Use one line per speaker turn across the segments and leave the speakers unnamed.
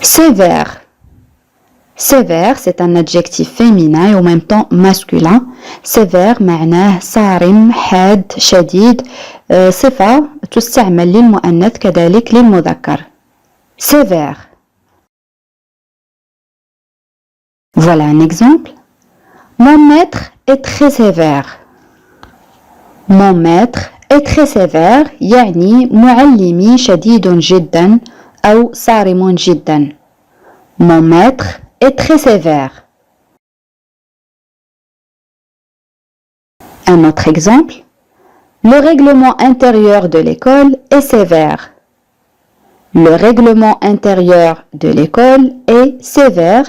Sévère. Sévère, c'est un adjectif féminin et en même temps masculin. sévère معناه صارم حاد شديد صفة تستعمل للمؤنث كذلك للمذكر. Sévère. Voilà un exemple. Mon maître est très sévère. Mon maître est très sévère يعني معلمي شديد جدا أو صارم جدا. Mon maître est très sévère. Un autre exemple. Le règlement intérieur de l'école est sévère. Le règlement intérieur de l'école est sévère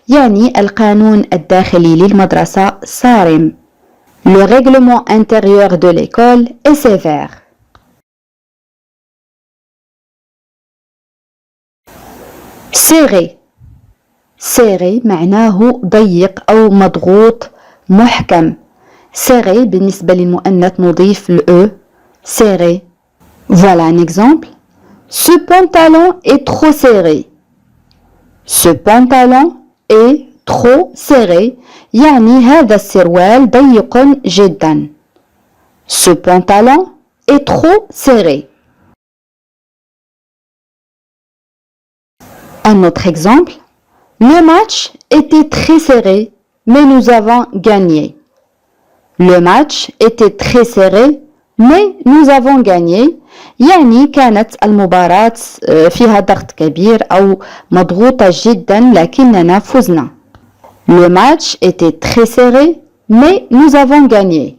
يعني القانون الداخلي للمدرسة صارم. Le règlement intérieur de l'école est sévère. Serré. serré معناه ضيق أو مضغوط محكم. serré بالنسبة للمؤنث نضيف ل serré. Voilà un exemple. Ce pantalon est trop serré. Ce pantalon est trop serré يعني هذا السروال ضيق جدا. Ce pantalon est trop serré. Un autre exemple. Le match était très serré, mais nous avons gagné. Le match était très serré, mais nous avons gagné. يعني كانت المباراة فيها ضغط كبير أو مضغوطة جدا لكننا فزنا. Le match était très serré, mais nous avons gagné.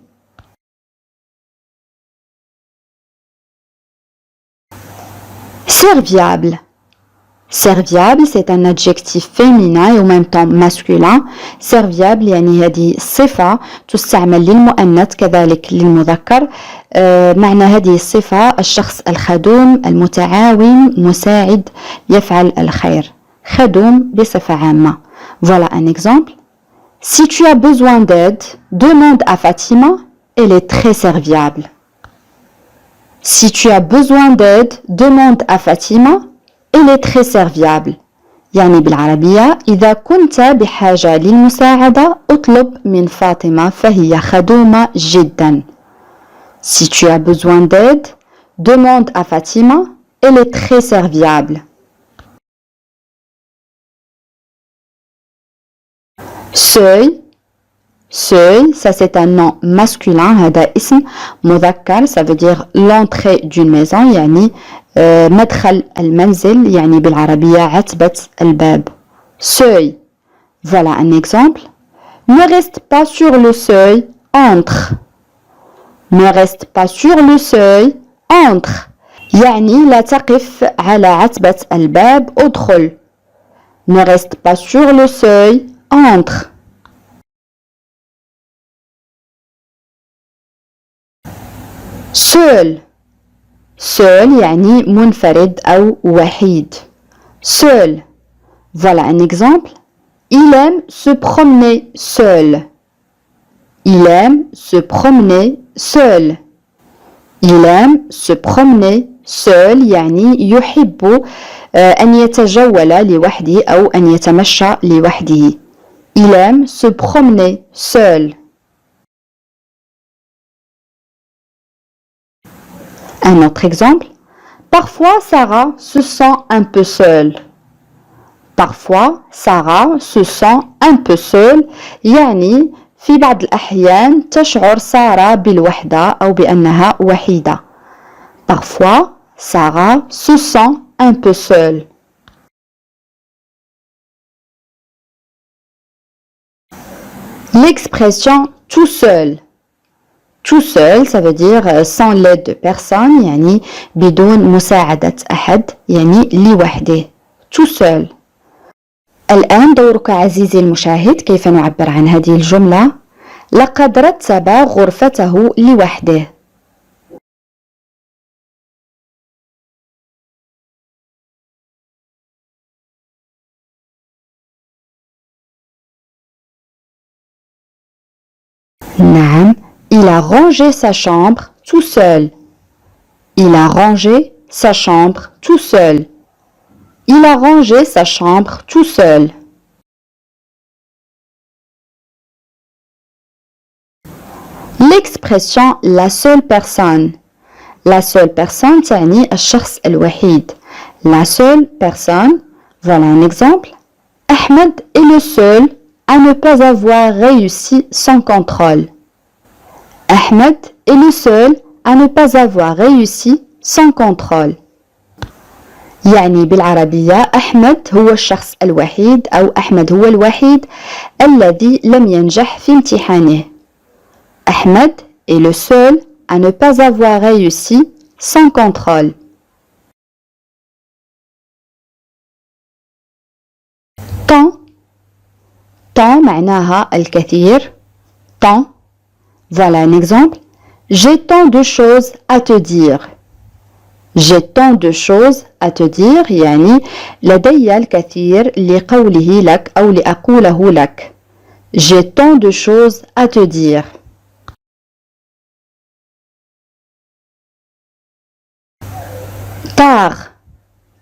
Serviable. Serviable, c'est un adjectif féminin et en même temps masculin. Serviable يعني هذه صفة تستعمل للمؤنث كذلك للمذكر. معنى هذه الصفة الشخص الخدوم المتعاون مساعد يفعل الخير. خدوم بصفة عامة. Voilà un exemple. Si tu as besoin d'aide, demande à Fatima, elle est très serviable. Si tu as besoin d'aide, demande à Fatima, elle est très serviable. يعني بالعربية إذا كنت بحاجة للمساعدة اطلب من فاطمة فهي خدومة جدا. Si tu as besoin d'aide, demande à Fatima, elle est très serviable. Seuil. Seuil, ça c'est un nom masculin, هذا اسم مذكر, ça veut dire l'entrée d'une maison, يعني مدخل المنزل, يعني بالعربية عتبة الباب. Seuil. Voilà un exemple. Ne reste pas sur le seuil, entre. Ne reste pas sur le seuil, entre. يعني لا تقف على عتبة الباب, ادخل. Ne reste pas sur le seuil, entre. Seul. Seul يعني منفرد أو وحيد. Seul. Voilà un exemple. Il aime se promener seul. Il aime se promener seul. Il aime se promener seul يعني يحب أن يتجول لوحده أو أن يتمشى لوحده. Il aime se promener seul. Un autre exemple. Parfois, Sarah se sent un peu seule. Parfois, Sarah se sent un peu seule. يعني في بعض الأحيان تشعر سارة بالوحدة أو بأنها وحيدة. Parfois, Sarah se sent un peu seule. L'expression tout seul. Tout seul, ça veut dire sans l'aide de personne, يعني بدون مساعدة أحد, يعني لوحده. Tout seul. الآن دورك عزيزي المشاهد كيف نعبر عن هذه الجملة. لقد رتب غرفته لوحده. نعم. Il a rangé sa chambre tout seul. Il a rangé sa chambre tout seul. Il a rangé sa chambre tout seul. L'expression la seule personne. La seule personne تعني الشخص الوحيد. La seule personne, voilà un exemple. Ahmed est le seul à ne pas avoir réussi son contrôle. Ahmed est le seul à ne pas avoir réussi son contrôle. يعني بالعربية أحمد هو الشخص الوحيد أو أحمد هو الوحيد الذي لم ينجح في امتحانه. Ahmed est le seul à ne pas avoir réussi son contrôle. Tant. Tant معناها الكثير. Tant. Voilà un exemple. J'ai tant de choses à te dire. J'ai tant de choses à te dire يعني لدي الكثير لقوله لك أو لأقوله لك. J'ai tant de choses à te dire. Tard.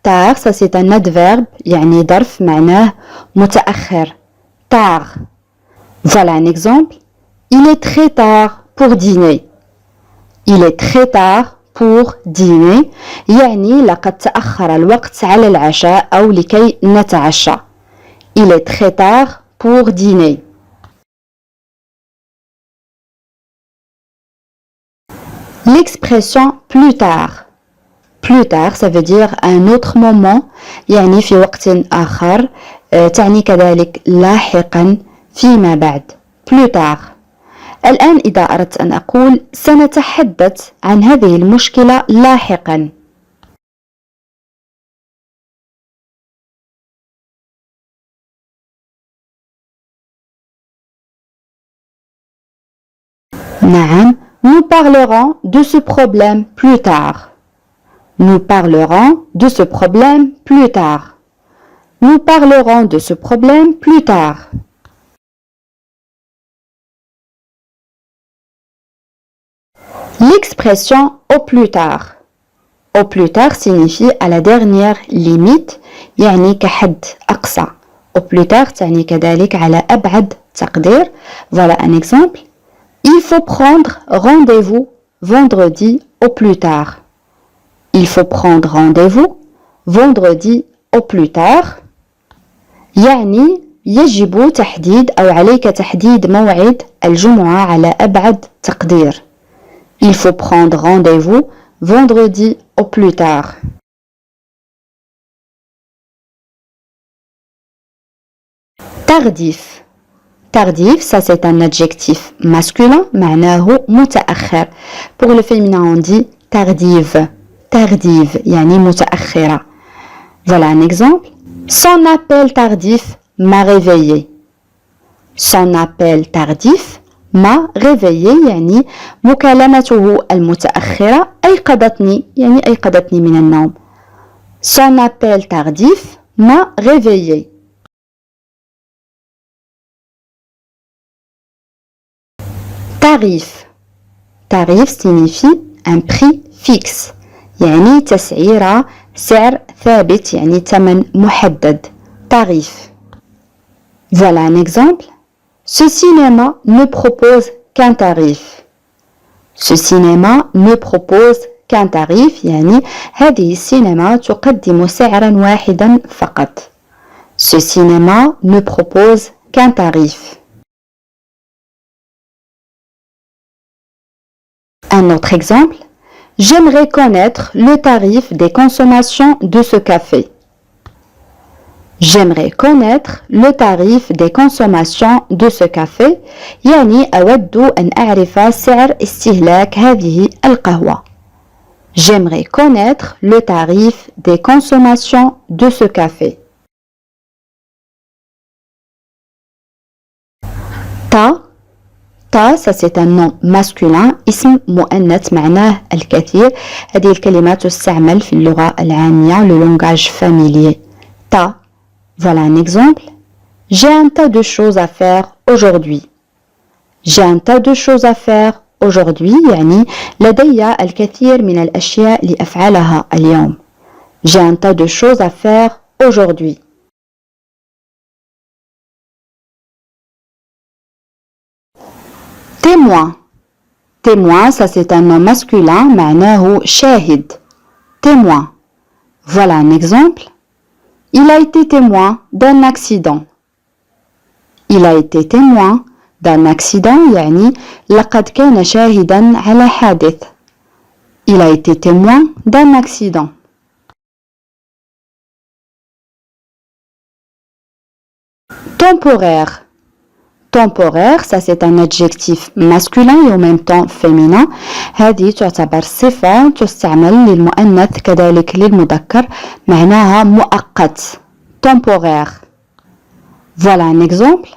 Tard, ça c'est un adverbe يعني ظرف معناه متأخر. Tard. Voilà un exemple. Il est très tard pour dîner. Il est très tard pour dîner يعني لقد تأخر الوقت على العشاء أو لكي نتعشى. Il est très tard pour dîner. L'expression plus tard. Plus tard ça veut dire un autre moment يعني في وقت آخر تعني كذلك لاحقا فيما بعد. Plus tard. الآن إذا أردت أن أقول سنتحدث عن هذه المشكلة لاحقا. نعم. Nous parlerons de ce problème plus tard. Nous parlerons de ce problème plus tard. Nous parlerons de ce problème plus tard. L'expression au plus tard. Au plus tard signifie à la dernière limite يعني كحد أقصى. Au plus tard تعني كذلك على أبعد تقدير. Voilà un exemple. Il faut prendre rendez-vous vendredi au plus tard. Il faut prendre rendez-vous vendredi au plus tard. يعني يجب تحديد أو عليك تحديد موعد الجمعة على أبعد تقدير. Il faut prendre rendez-vous vendredi au plus tard. Tardif. Tardif, ça c'est un adjectif masculin, معناه متأخر. Pour le féminin on dit tardive. Tardive, يعني متأخرة. Voilà un exemple. Son appel tardif m'a réveillé. Son appel tardif m'a réveillé يعني مكالمته المتأخرة أيقظتني يعني أيقظتني من النوم. Son appel tardif m'a réveillé. Tarif. Tarif signifie un prix fixe يعني تسعيرة سعر ثابت يعني ثمن محدد. Tarif. Voilà un exemple. Ce cinéma ne propose qu'un tarif. Ce cinéma ne propose qu'un tarif يعني هذه السينما تقدم سعرا واحدا فقط. Ce cinéma ne propose qu'un tarif. Un autre exemple. J'aimerais connaître le tarif des consommations de ce café. J'aimerais connaître le tarif des consommations de ce café يعني أود أن أعرف سعر استهلاك هذه القهوة. J'aimerais connaître le tarif des consommations de ce café. Ta. Ta, ça c'est un nom masculin اسم مؤنث معناه الكثير. هذه الكلمة تستعمل في اللغة العامية le langage familier. Ta. Voilà un exemple. J'ai un tas de choses à faire aujourd'hui. J'ai un tas de choses à faire aujourd'hui يعني لدي الكثير من الأشياء لأفعلها اليوم. J'ai un tas de choses à faire aujourd'hui. Témoin. Témoin, ça c'est un nom masculin, معناه شاهد. Témoin. Voilà un exemple. Il a été témoin d'un accident. Il a été témoin d'un accident, يعني لقد كان شاهدا على حادث. Il a été témoin d'un accident. Temporaire. Temporaire, ça c'est un adjectif masculin et en même temps féminin. هذه تعتبر صفة تستعمل للمؤنث كذلك للمذكر معناها مؤقت. Temporaire. Voilà un exemple.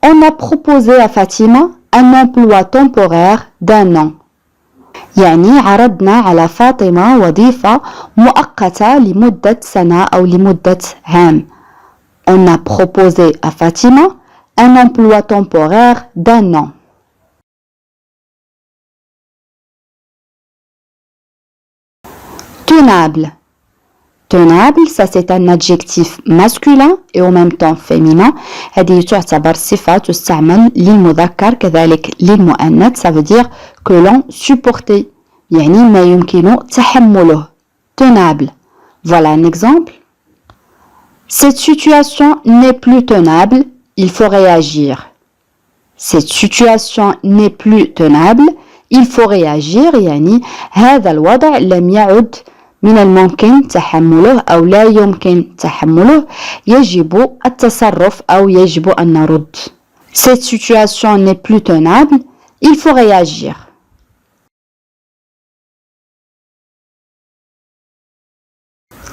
On a proposé à Fatima un emploi temporaire d'un an. يعني عرضنا على فاطمة وظيفة مؤقتة لمدة سنة أو لمدة عام. On a proposé à Fatima un emploi temporaire d'un an. Tenable. Tenable, ça c'est un adjectif masculin et en même temps féminin. هذه تعتبر صفة تستعمل للمذكر كذلك للمؤنث. Ça veut dire que l'on supportait. يعني ما يمكن تحمله. Tenable. Voilà un exemple. Cette situation n'est plus tenable, il faut réagir. Cette situation n'est plus tenable, il faut réagir. يعني هذا الوضع لم يعد من الممكن تحمله أو لا يمكن تحمله، يجب التصرف أو يجب أن نرد. Cette situation n'est plus tenable, il faut réagir.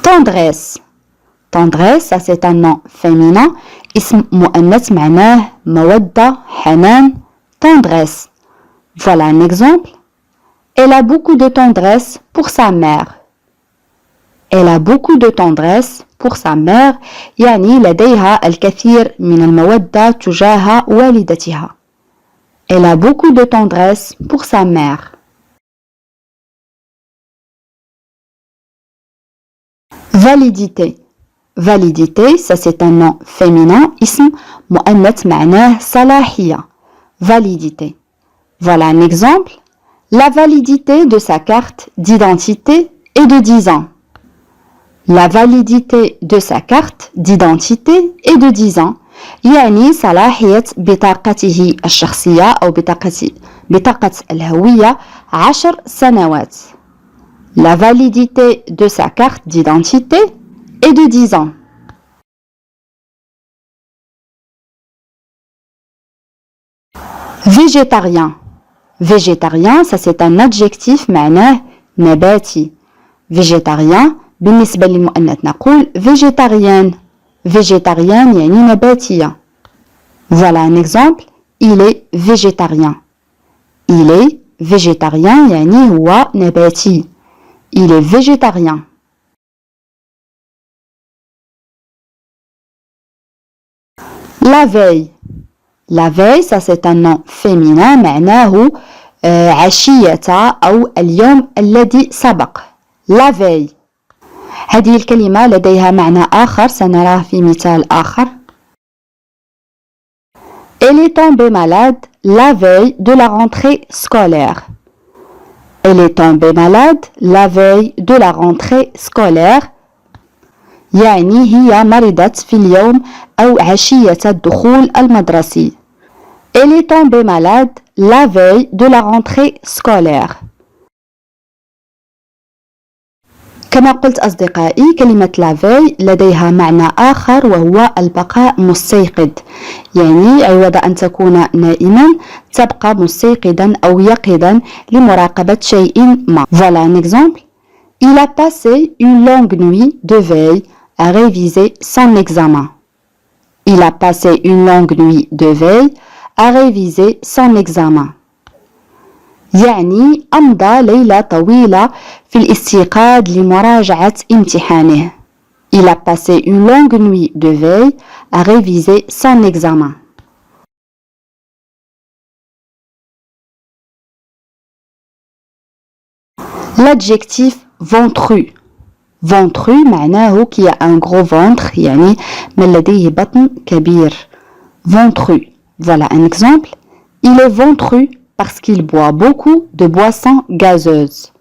Tendresse. Tendresse, ça c'est un nom féminin. اسم مؤنث معناه مودة حنان. Tendresse. Voilà un exemple. Elle a beaucoup de tendresse pour sa mère. Elle a beaucoup de tendresse pour sa mère. يعني لديها الكثير من المودة تجاه والدتها. Elle a beaucoup de tendresse pour sa mère. Validité. Validité, ça c'est un nom féminin. اسم مؤنث معناه صلاحية. Validité. Voilà un exemple. La validité de sa carte d'identité est de 10 ans. La validité de sa carte d'identité est de 10 ans. يعني صلاحية بطاقته الشخصية أو بطاقة الهوية 10 سنوات. La validité de sa carte d'identité est de 10 ans. Végétarien. Végétarien, ça c'est un adjectif معناه نباتي. Végétarien بالنسبة للمؤنث نقول végétarienne. Végétarienne يعني نباتية. Voilà un exemple. Il est végétarien. Il est végétarien يعني هو نباتي. Il est végétarien. La veille. La veille, ça c'est un nom féminin معناه عشية أو اليوم الذي سبق. La veille. هذه الكلمة لديها معنى آخر سنراه في مثال آخر. Elle est tombée malade la veille de la rentrée scolaire. Elle est tombée malade la veille de la rentrée scolaire. يعني هي مرضت في اليوم أو عشية الدخول المدرسي. Elle est tombée malade la veille de la rentrée scolaire. كما قلت أصدقائي كلمة la veille لديها معنى آخر وهو البقاء مستيقظ. يعني عوض أن تكون نائما تبقى مستيقظا أو يقظا لمراقبة شيء ما. Voilà un exemple. Il a passé une longue nuit de veille à réviser son examen. Il a passé une longue nuit de veille à réviser son examen. يعني أمضى ليلة طويلة في الاستيقاظ لمراجعة امتحانه. Il a passé une longue nuit de veille à réviser son examen. L'adjectif ventru. ventru معناه qui a un gros ventre يعني من لديه بطن كبير. Ventru. Voilà un exemple. Il est ventru parce qu'il boit beaucoup de boissons gazeuses.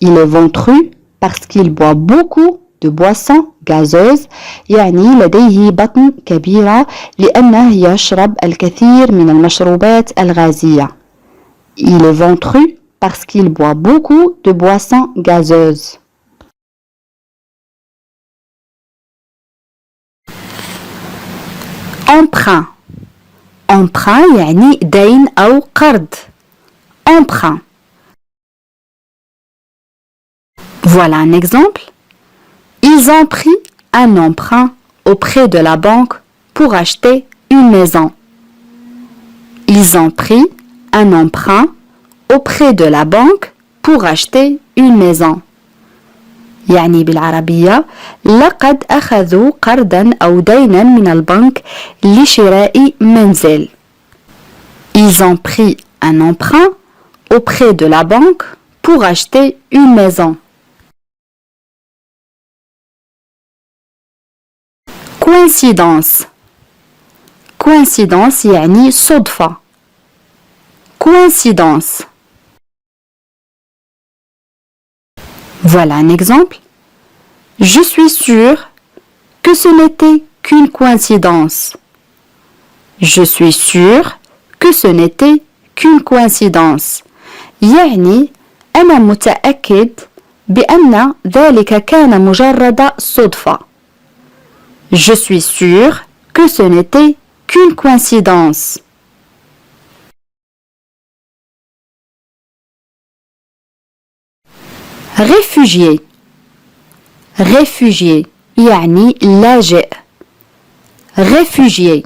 Il est ventru parce qu'il boit beaucoup de boissons gazeuses يعني لديه بطن كبيرة لأنه يشرب الكثير من المشروبات الغازية. Il est ventru parce qu'il boit beaucoup de boissons gazeuses. Emprunt. Emprunt يعني دين أو قرض. Emprunt. Voilà un exemple. Ils ont pris un emprunt auprès de la banque pour acheter une maison. Ils ont pris un emprunt auprès de la banque pour acheter une maison. يعني بالعربية لقد أخذوا قرضا أو دينا من البنك لشراء منزل. Ils ont pris un emprunt auprès de la banque pour acheter une maison. Coïncidence. Coïncidence يعني صدفة. Coïncidence. Voilà un exemple. Je suis sûr que ce n'était qu'une coïncidence. Je suis sûr que ce n'était qu'une coïncidence. يعني أنا متأكد بأن ذلك كان مجرد صدفة. Je suis sûr que ce n'était qu'une coïncidence. Réfugié. Réfugié يعني لاجئ. Réfugié.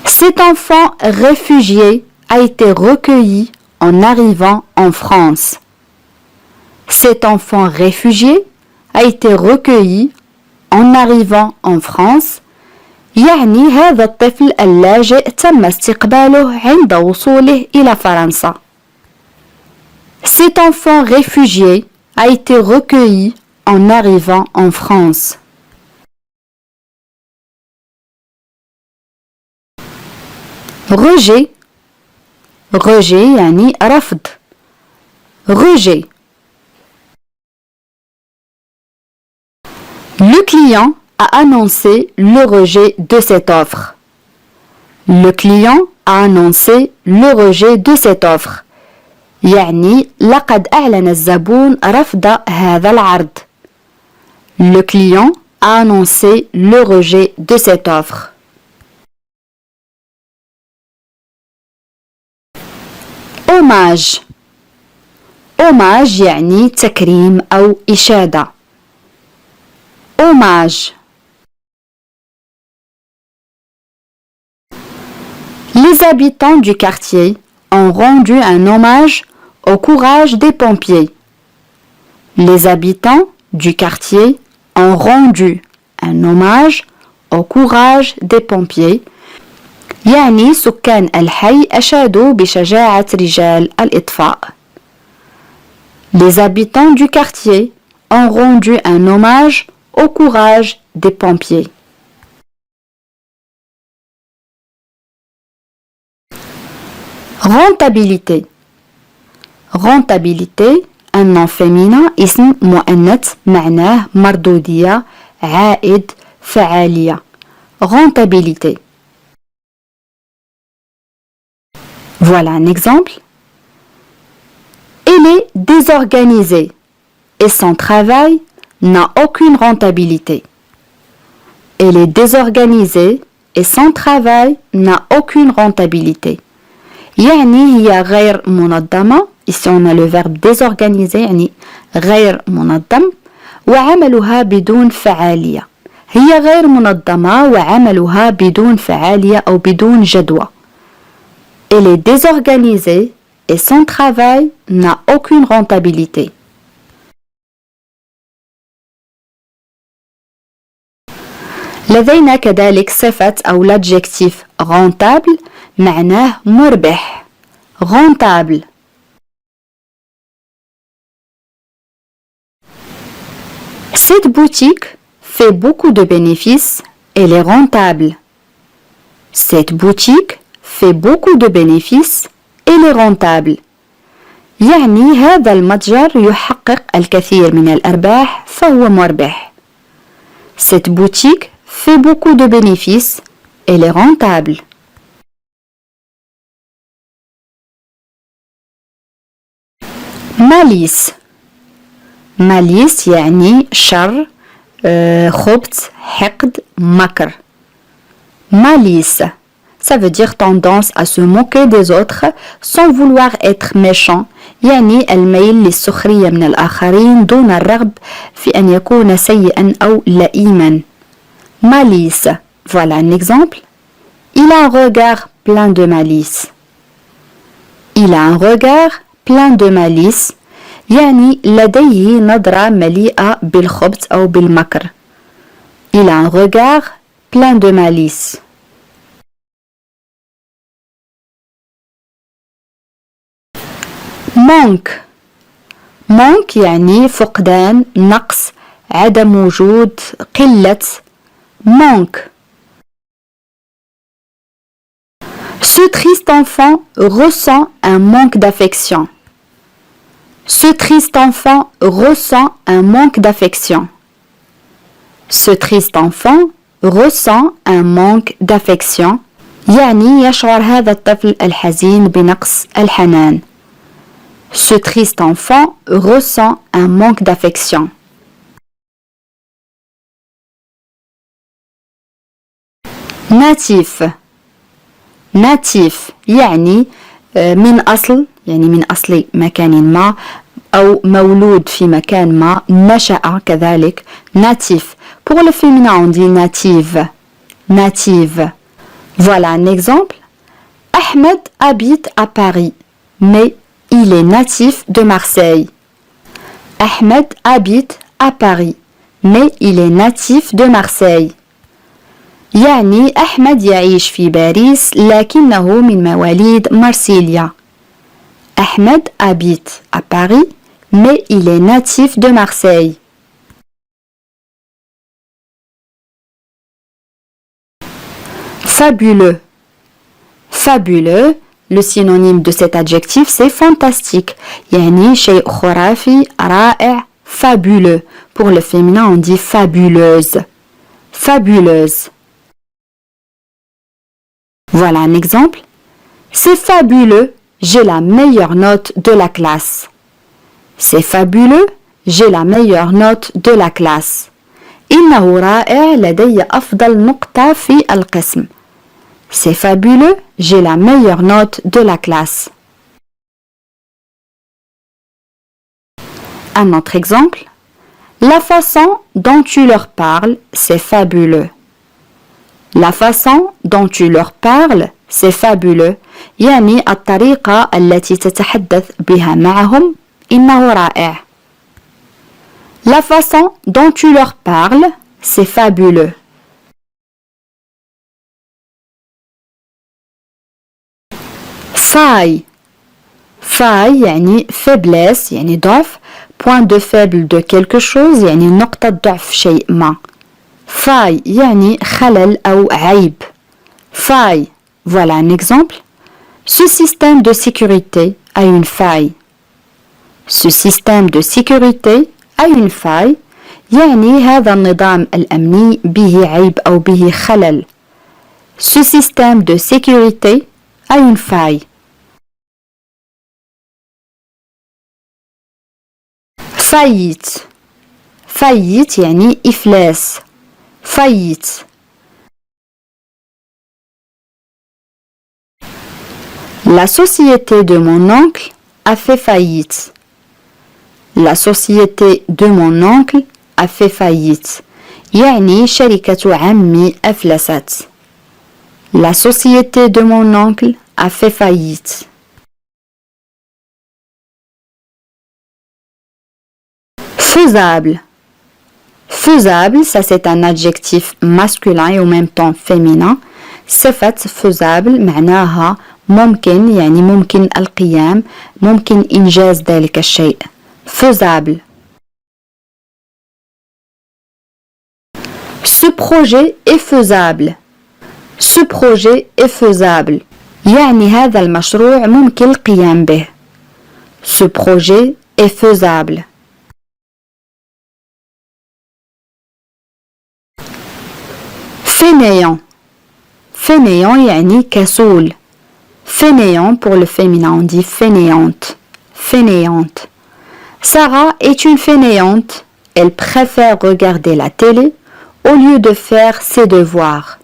Cet enfant réfugié a été recueilli en arrivant en France. Cet enfant réfugié a été recueilli en arrivant en France. يعني هذا الطفل اللاجئ تم استقباله عند وصوله إلى فرنسا. Cet enfant réfugié a été recueilli en arrivant en France. Rejet. Rejet يعني رفض. Rejet. Le client a annoncé le rejet de cette offre. Le client a annoncé le rejet de cette offre. يعني لقد أعلن الزبون رفض هذا العرض. Le client a annoncé le rejet de cette offre. Hommage. Hommage يعني تكريم أو إشادة. Hommage. Les habitants du quartier ont rendu un hommage au courage des pompiers. Les habitants du quartier ont rendu un hommage au courage des pompiers. يعني سكان الحي أشادوا بشجاعة رجال الإطفاء. Les habitants du quartier ont rendu un hommage au courage des pompiers. Rentabilité. Rentabilité un nom féminin اسم مؤنث معناه مردودية عائد فعالية. Rentabilité. Voilà un exemple. Elle est désorganisée et son travail n'a aucune rentabilité. Elle est désorganisée et son travail n'a aucune rentabilité. يعني هي غير منظمة. Ici on a le verbe désorganisé يعني غير منظم وعملها بدون فعالية. هي غير منظمة وعملها بدون فعالية أو بدون جدوى. Elle est désorganisée et son travail n'a aucune rentabilité. لدينا كذلك صفة أو l'adjectif rentable معناه مربح. Rentable. Cette boutique fait beaucoup de bénéfices, elle est rentable. Cette boutique fait beaucoup de bénéfices, elle est rentable. يعني هذا المتجر يحقق الكثير من الأرباح فهو مربح. Cette boutique fait beaucoup de bénéfices, elle est rentable. ماليس ماليس يعني شر خبث حقد مكر. Malice, ça veut dire tendance à se moquer des autres sans vouloir être méchant. يعني الميل للسخرية من الآخرين دون الرغب في أن يكون سيئا أو لئيما. Malice, voilà un exemple. Il a un regard plein de malice. Il a un regard plein de malice. يعني لديه نظرة مليئة بالخبث أو بالمكر. Il a un regard plein de malice. Manque. Manque يعني فقدان نقص عدم وجود قلة. Manque. Ce triste enfant ressent un manque d'affection. Ce triste enfant ressent un manque d'affection. Ce triste enfant ressent un manque d'affection. يعني يشعر هذا الطفل الحزين بنقص الحنان. Ce triste enfant ressent un manque d'affection. Natif. Natif يعني من أصل يعني من أصل مكان ما أو مولود في مكان ما نشأ كذلك. Natif. Pour le féminin on dit native. Native. Voilà un exemple. Ahmed habite à Paris, mais il est natif de Marseille. Ahmed habite à Paris, mais il est natif de Marseille. يعني أحمد يعيش في باريس لكنه من مواليد مرسيليا. Ahmed habite à Paris, mais il est natif de Marseille. Fabuleux. Fabuleux, le synonyme de cet adjectif c'est fantastique. يعني شيء خرافي رائع fabuleux. Pour le féminin on dit fabuleuse. Fabuleuse. Voilà un exemple. C'est fabuleux, j'ai la meilleure note de la classe. C'est fabuleux, j'ai la meilleure note de la classe. إنه رائع لدي أفضل نقطة في القسم. C'est fabuleux, j'ai la meilleure note de la classe. Un autre exemple. La façon dont tu leur parles, c'est fabuleux. La façon dont tu leur parles, c'est fabuleux. يعني الطريقة التي تتحدث بها معهم إنه رائع. La façon dont tu leur parles, c'est fabuleux. Faille. Faille يعني faiblesse يعني ضعف. Point de faible de quelque chose يعني نقطة ضعف شيء ما. Faille يعني خلل أو عيب. Faille. Voilà un exemple. Ce système de sécurité a une faille. Ce système de sécurité a une faille. يعني هذا النظام الأمني به عيب أو به خلل. Ce système de sécurité a une faille. Faillite. Faillite يعني إفلاس. Faillite. La société de mon oncle a fait faillite. La société de mon oncle a fait faillite. يعني شركة عمي أفلست. La société de mon oncle a fait faillite. Faisable. Faisable, ça c'est un adjectif masculin et en même temps féminin. صفة faisable معناها ممكن يعني ممكن القيام ممكن إنجاز ذلك الشيء. Faisable. projet est faisable. Ce projet est faisable. يعني هذا المشروع ممكن القيام به. Ce projet est faisable. Fainéant. Fainéant يعني كسول. Fainéant pour le féminin, on dit fainéante. Fainéante. Sarah est une fainéante. Elle préfère regarder la télé au lieu de faire ses devoirs.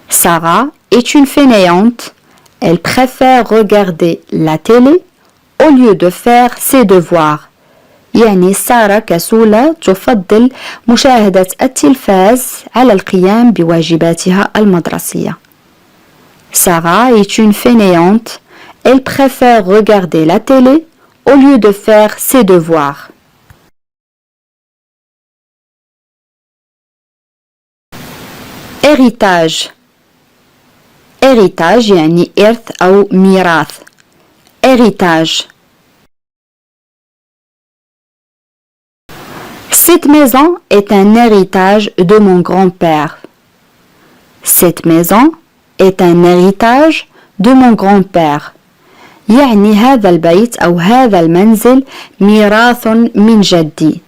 Sarah est une fainéante. Elle préfère regarder la télé au lieu de faire ses devoirs. يعني سارة كسولة تفضل مشاهدة التلفاز على القيام بواجباتها المدرسية. Sarah est une fainéante. Elle préfère regarder la télé au lieu de faire ses devoirs. Héritage. Héritage يعني إرث أو ميراث. Héritage. Cette maison est un héritage de mon grand-père. Cette maison est un héritage de mon grand-père. يعني هذا البيت أو هذا المنزل ميراث من جدي.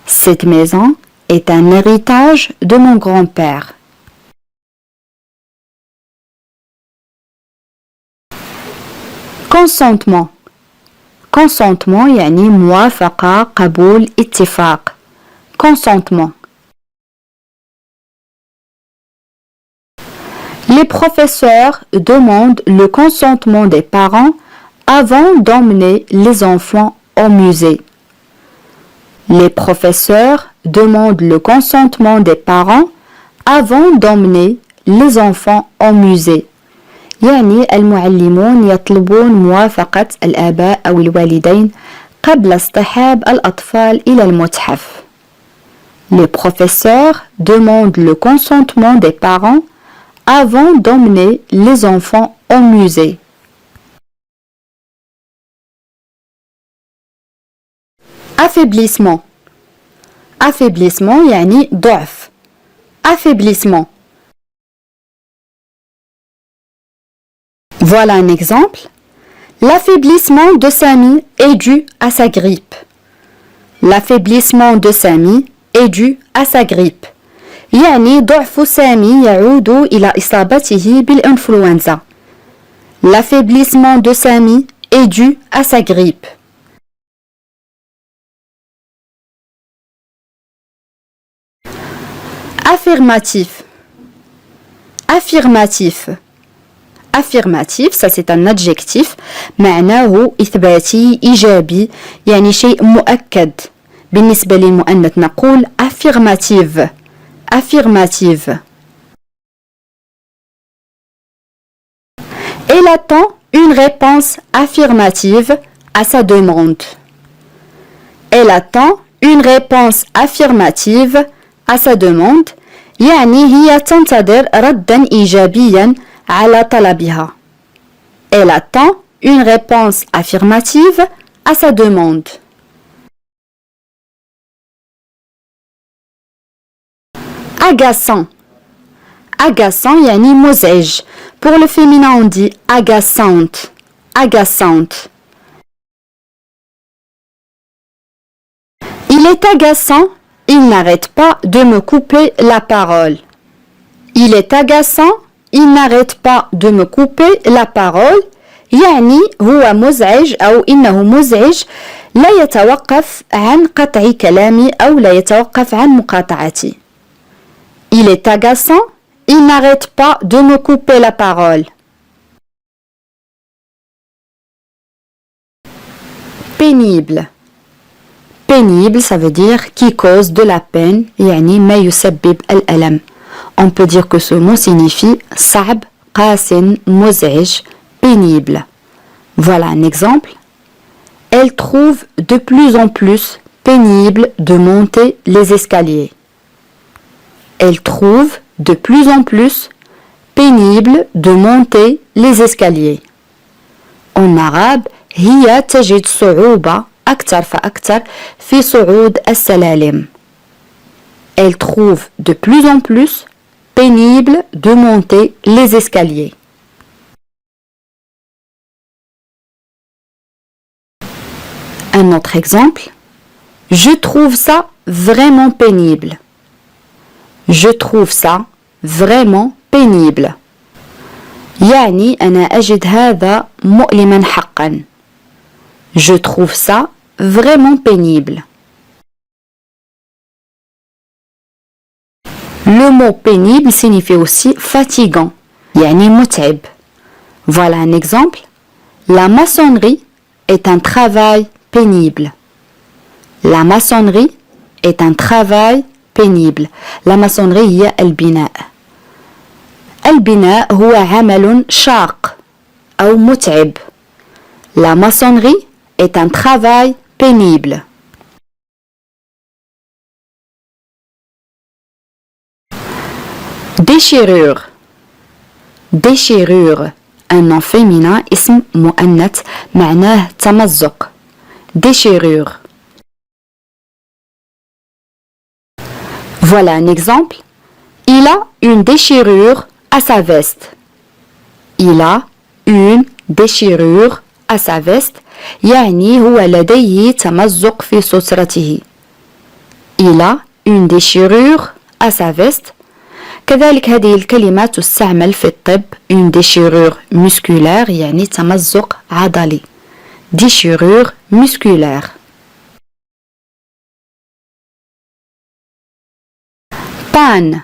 Cette maison est un héritage de mon grand-père. Consentement. Consentement يعني موافقة قبول اتفاق. Consentement. Les professeurs demandent le consentement des parents avant d'emmener les enfants au musée. Les professeurs demandent le consentement des parents avant d'emmener les enfants au musée. يعني المعلمون يطلبون موافقة الآباء أو الوالدين قبل اصطحاب الأطفال إلى المتحف. Les professeurs demandent le consentement des parents avant d'emmener les enfants au musée. Affaiblissement. Affaiblissement يعني ضعف. Affaiblissement. Voilà un exemple. L'affaiblissement de Samy est dû à sa grippe. L'affaiblissement de Samy est dû à sa grippe. يعني ضعف سامي يعود إلى إصابته بالإنفلونزا. L'affaiblissement de Samy est dû à sa grippe. Affirmatif. Affirmatif. Affirmatif, ça c'est un adjectif معناه إثباتي إيجابي يعني شيء مؤكد. بالنسبة للمؤنث نقول affirmative. Affirmative. Elle attend une réponse affirmative à sa demande. Elle attend une réponse affirmative à sa demande. يعني هي تنتظر ردا إيجابيا على طلبها. Elle attend une réponse affirmative à sa demande. Agaçant. Agaçant يعني مزعج. Pour le féminin on dit agaçante. Agaçante. Il est agaçant, il n'arrête pas de me couper la parole. Il est agaçant, il n'arrête pas de me couper la parole. يعني هو مزعج أو إنه مزعج لا يتوقف عن قطع كلامي أو لا يتوقف عن مقاطعتي. Il est agaçant, il n'arrête pas de me couper la parole. Pénible. Pénible, ça veut dire qui cause de la peine, يعني ما يسبب الألم. On peut dire que ce mot signifie صعب, قاسٍ, مزعج, pénible. Voilà un exemple. Elle trouve de plus en plus pénible de monter les escaliers. Elle trouve de plus en plus pénible de monter les escaliers. En arabe, هي تجد صعوبة أكثر فأكثر في صعود السلالم. Elle trouve de plus en plus pénible de monter les escaliers. Un autre exemple. Je trouve ça vraiment pénible. Je trouve ça vraiment pénible. يعني أنا أجد هذا مؤلما حقا. Je trouve ça vraiment pénible. Le mot pénible signifie aussi fatigant, يعني متعب. Voilà un exemple. La maçonnerie est un travail pénible. La maçonnerie est un travail pénible. La maçonnerie هي البناء. البناء هو عمل شاق أو متعب. La maçonnerie est un travail pénible. Déchirure. Déchirure. Un nom féminin اسم مؤنث معناه تمزق. Déchirure. Voilà un exemple. Il a une déchirure à sa veste. Il a une déchirure à sa veste. يعني هو لديه تمزق في سترته. Il a une déchirure à sa veste. كذلك هذه الكلمة تستعمل في الطب. Une déchirure musculaire يعني تمزق عضلي. Déchirure musculaire. Panne.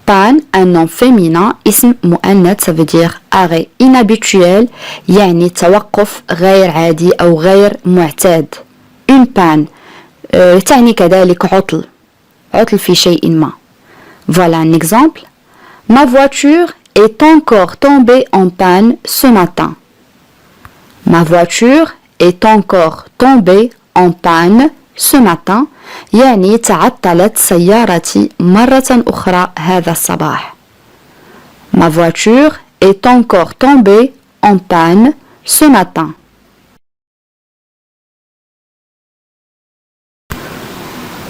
Panne, un nom féminin, اسم مؤنث, ça veut dire arrêt inhabituel, يعني توقف غير عادي أو غير معتاد. Une panne تعني كذلك عطل. عطل في شيء ما. Voilà un exemple. Ma voiture est encore tombée en panne ce matin. Ma voiture est encore tombée en panne ce matin. يعني تعطلت سيارتي مرة أخرى هذا الصباح. Ma voiture est encore tombée en panne ce matin.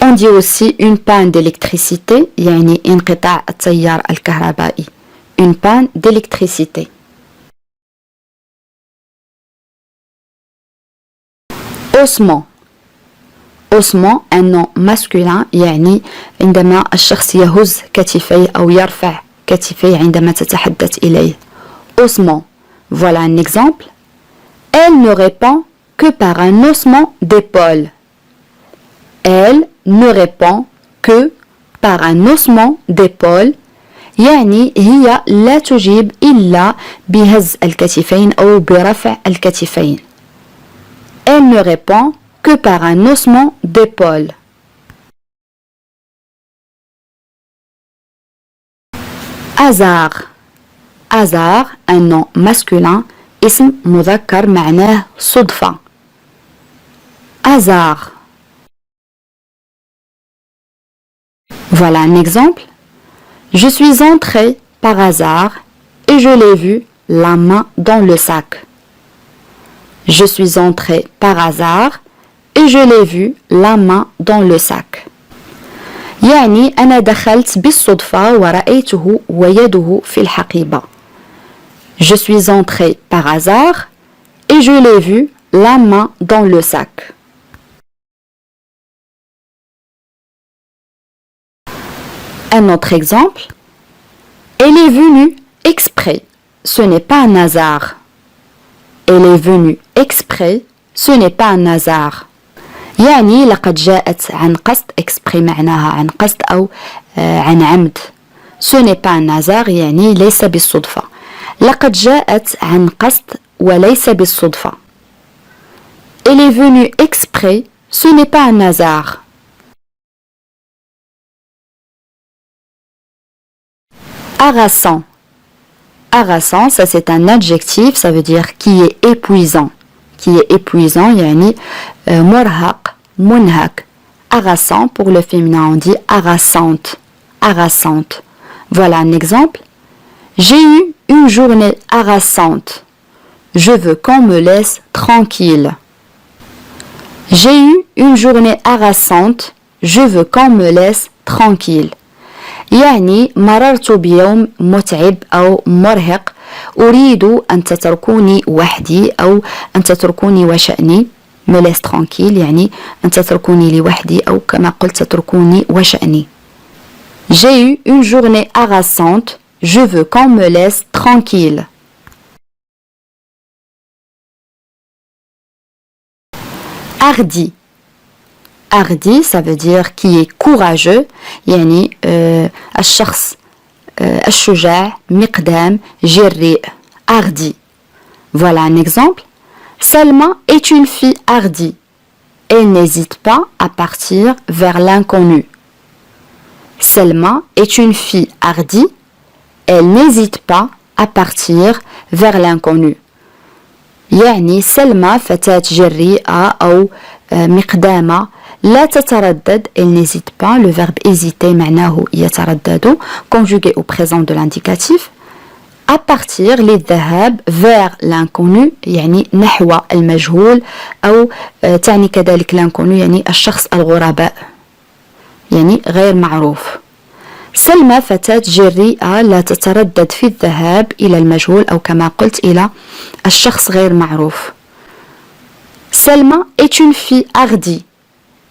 On dit aussi une panne d'électricité, يعني انقطاع التيار الكهربائي. Une panne d'électricité. Ossement. Ossement, un nom masculin, يعني عندما الشخص يهز كتفيه أو يرفع كتفيه عندما تتحدث إليه. Ossement. Voilà un exemple. Elle ne répond que par un ossement d'épaule. Elle ne répond que par un ossement d'épaule. يعني هي لا تجيب إلا بهز الكتفين أو برفع الكتفين. Elle ne répond que par un ossement d'épaule. Hasard. Hasard, un nom masculin, اسم مذكر معناه صدفة. Hasard. Voilà un exemple. Je suis entrée par hasard et je l'ai vu la main dans le sac. Je suis entrée par hasard et je l'ai vu la main dans le sac. يعني أنا دخلت بالصدفة ورأيته ويده في الحقيبة. Je suis entrée par hasard et je l'ai vu la main dans le sac. Un autre exemple. Elle est venue exprès. Ce n'est pas un hasard. Elle est venue exprès. Ce n'est pas un hasard. يعني لقد جاءت عن قصد. exprès معناها عن قصد أو عن عمد. Ce n'est pas un hasard يعني ليس بالصدفة. لقد جاءت عن قصد وليس بالصدفة. Elle est venue exprès. Ce n'est pas un hasard. Harassant. Harassant, ça c'est un adjectif, ça veut dire qui est épuisant. Qui est épuisant, يعني مرهق, منهك. Harassant, pour le féminin, on dit harassante. Harassante. Voilà un exemple. J'ai eu une journée harassante. Je veux qu'on me laisse tranquille. J'ai eu une journée harassante. je veux qu'on me laisse tranquille. يعني مررت بيوم متعب أو مرهق أريد أن تتركوني وحدي أو أن تتركوني وشأني. me laisse tranquille يعني أن تتركوني لوحدي أو كما قلت تتركوني وشأني. J'ai eu une journée harassante, je veux qu'on me laisse tranquille. Hardi. Hardi, ça veut dire qui est courageux. يعني الشخص الشجاع مقدام جريء. Hardi. Voilà un exemple. Salma est une fille hardie. Elle n'hésite pas à partir vers l'inconnu. Selma est une fille hardie. Elle n'hésite pas à partir vers l'inconnu. يعني سلمى فتاة جريئة أو مقدامة لا تتردد. Elle n'hésite pas. Le verbe hésiter معناه يتردد conjugué au présent de l'indicatif. À partir للذهاب vers l'inconnu يعني نحو المجهول أو تعني كذلك l'inconnu يعني الشخص الغرباء يعني غير معروف. سلمى فتاة جريئة لا تتردد في الذهاب إلى المجهول أو كما قلت إلى الشخص غير معروف. سلمى est une fille hardie.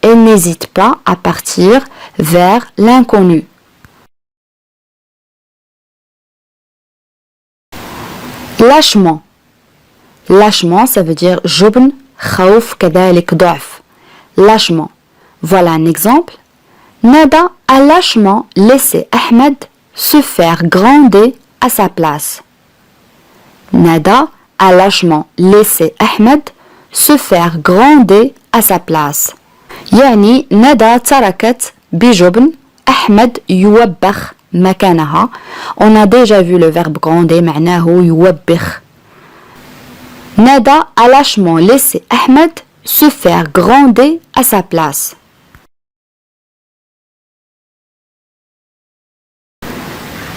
Elle n'hésite pas à partir vers l'inconnu. Lâchement. Lâchement, ça veut dire جبن, خوف, كذلك ضعف. Lâchement. Voilà un exemple. Nada a lâchement laissé Ahmed se faire gronder à sa place. Nada a lâchement laissé Ahmed se faire gronder à sa place. يعني ندى تركت بجبن أحمد يوبخ مكانها. On a déjà vu le verbe gronder معناه يوبخ. Nada a lâchement laissé Ahmed se faire gronder à sa place.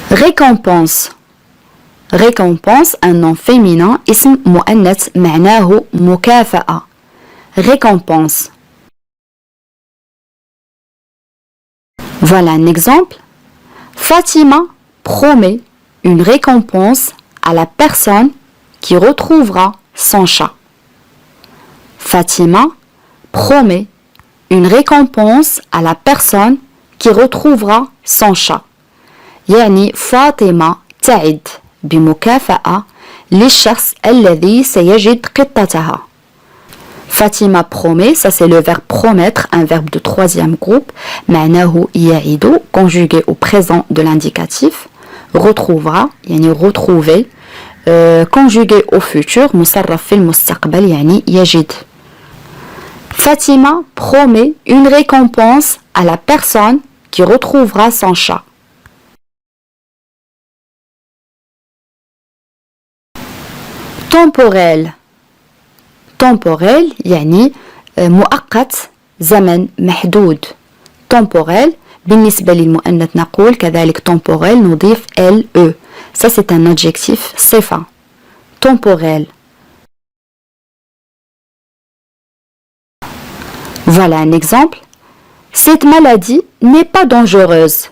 Récompense. Récompense, un nom féminin, اسم مؤنث معناه مكافأة. Récompense. Voilà un exemple. Fatima promet une récompense à la personne qui retrouvera son chat. Fatima promet une récompense à la personne qui retrouvera son chat. يعني فاطمة تعد بمكافأة للشخص الذي سيجد قطتها. Fatima promet, ça c'est le verbe promettre, un verbe de troisième groupe, معناه يعد, conjugué au présent de l'indicatif, retrouvera, يعني retrouver, conjugué au futur, مصرف في المستقبل, يعني يجد. Fatima promet une récompense à la personne qui retrouvera son chat. Temporel. temporel يعني مؤقت زمن محدود. temporel بالنسبة للمؤنث نقول كذلك temporel نضيف LE. Ça c'est un adjectif صفة. temporel. Voilà un exemple. Cette maladie n'est pas dangereuse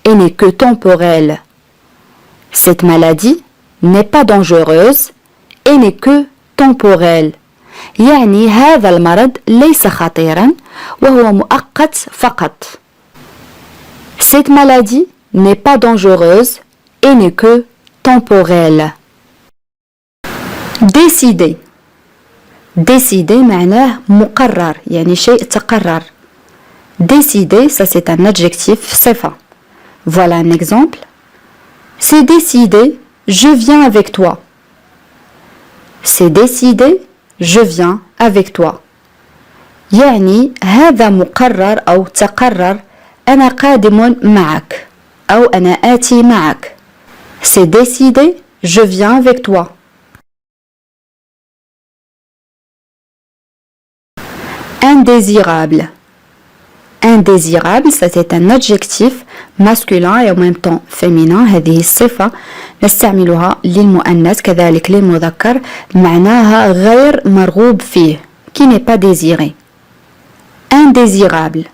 et n'est que temporelle. Cette maladie n'est pas dangereuse et n'est que temporelle. يعني هذا المرض ليس خطيرا وهو مؤقت فقط. Cette maladie n'est pas dangereuse et n'est que temporelle. Décider. Décider معناه مقرر يعني شيء تقرر. Décider, ça c'est un adjectif صفة. Voilà un exemple. C'est décidé, je viens avec toi. C'est décidé, je viens avec toi. يعني هذا مقرر أو تقرر أنا قادم معك أو أنا آتي معك. C'est décidé, je viens avec toi. Indésirable. Indésirable, ça c'est un adjectif masculin et en même temps féminin. هذه الصفة نستعملها للمؤنث كذلك للمذكر معناها غير مرغوب فيه qui n'est pas désiré. Indésirable.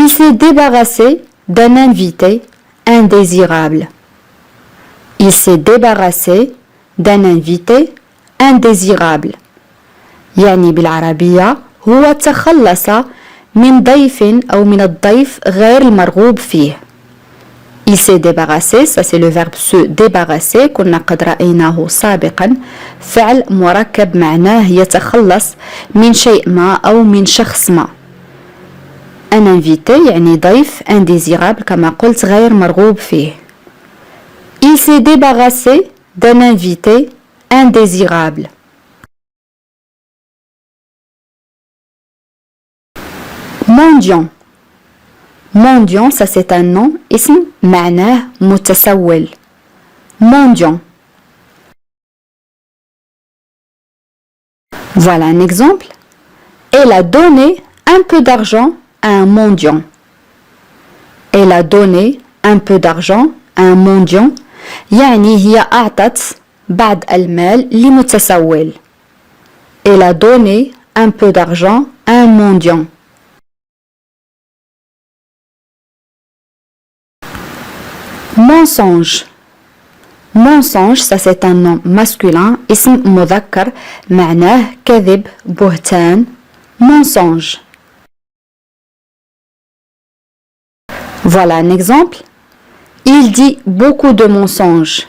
Il s'est débarrassé d'un invité indésirable. Il s'est débarrassé d'un invité indésirable. يعني بالعربية هو تخلص من ضيف أو من الضيف غير المرغوب فيه. Il s'est débarrassé, ça c'est le verbe se débarrasser كنا قد رأيناه سابقا. فعل مركب معناه يتخلص من شيء ما أو من شخص ما. Un invité يعني ضيف indésirable كما قلت غير مرغوب فيه. Il s'est débarrassé d'un invité indésirable. Mendiant. Mendiant, ça c'est un nom, اسم معناه متسول. Mendiant. Voilà un exemple. Elle a donné un peu d'argent à un mendiant. Elle a donné un peu d'argent à un mendiant. يعني هي أعطت بعض المال لمتسول. Elle a donné un peu d'argent à un mendiant. Mensonge. Mensonge, ça c'est un nom masculin, اسم مذكر معناه كذب بهتان. Mensonge. Voilà un exemple. Il dit beaucoup de mensonges.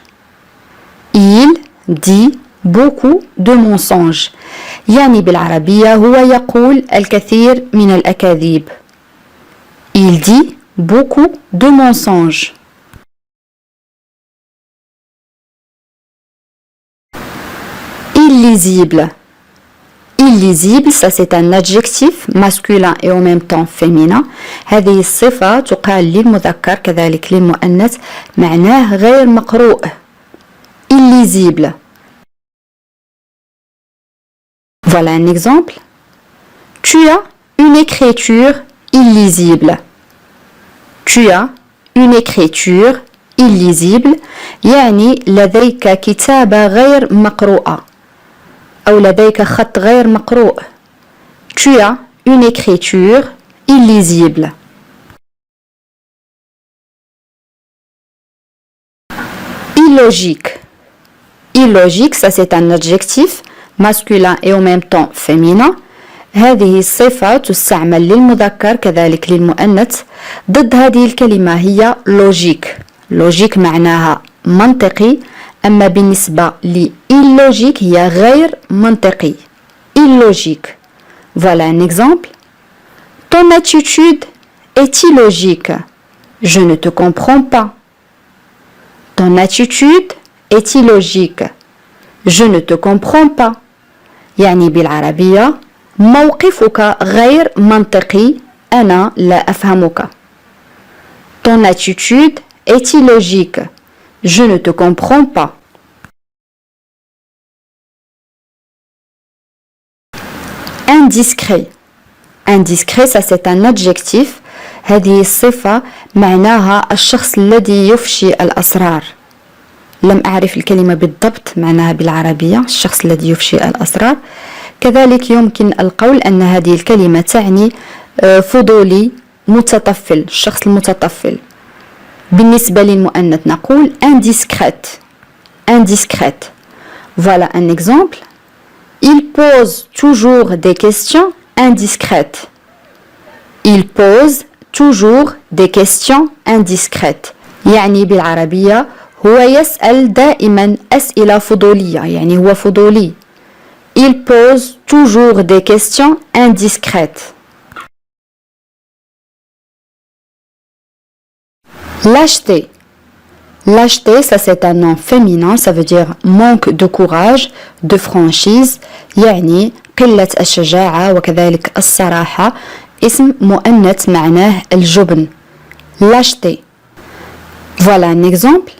Il dit beaucoup de mensonges. يعني بالعربية هو يقول الكثير من الأكاذيب. Il dit beaucoup de mensonges. Illisible. Illisible, ça c'est un adjectif masculin et en même temps féminin. هذه الصفة تقال للمذكر كذلك للمؤنث معناه غير مقروء. Illisible. Voilà un exemple. Tu as une écriture illisible. Tu as une écriture illisible يعني لديك كتابة غير مقروءة أو لديك خط غير مقروء. Tu as une écriture illisible. Illogique. Illogique, ça c'est un adjectif masculin et en même temps féminin. هذه الصفة تستعمل للمذكر كذلك للمؤنث. ضد هذه الكلمة هي logique. logique معناها منطقي. أما بالنسبة ل illogique هي غير منطقي. Illogique. Voilà un exemple. Ton attitude est illogique. Je ne te comprends pas. Ton attitude est illogique. Je ne te comprends pas. يعني بالعربية موقفك غير منطقي. أنا لا أفهمك. Ton attitude est illogique. Je ne te comprends pas. Indiscret. Indiscret, ça c'est un adjectif. هذه الصفة معناها الشخص الذي يفشي الأسرار. لم أعرف الكلمة بالضبط معناها بالعربية الشخص الذي يفشي الأسرار. كذلك يمكن القول أن هذه الكلمة تعني فضولي متطفل. الشخص المتطفل. بالنسبة للمؤنث نقول indiscrète. Indiscrète. Voilà un exemple. Il pose toujours des questions indiscrètes. Il pose toujours des questions indiscrètes. يعني بالعربية هو يسأل دائما أسئلة فضولية. يعني هو فضولي. Il pose toujours des questions indiscrètes. Lâcheté. Lâcheté, ça c'est un nom féminin, ça veut dire manque de courage, de franchise. يعني قلة الشجاعة وكذلك الصراحة. اسم مؤنث معناه الجبن. Lâcheté. Voilà un exemple.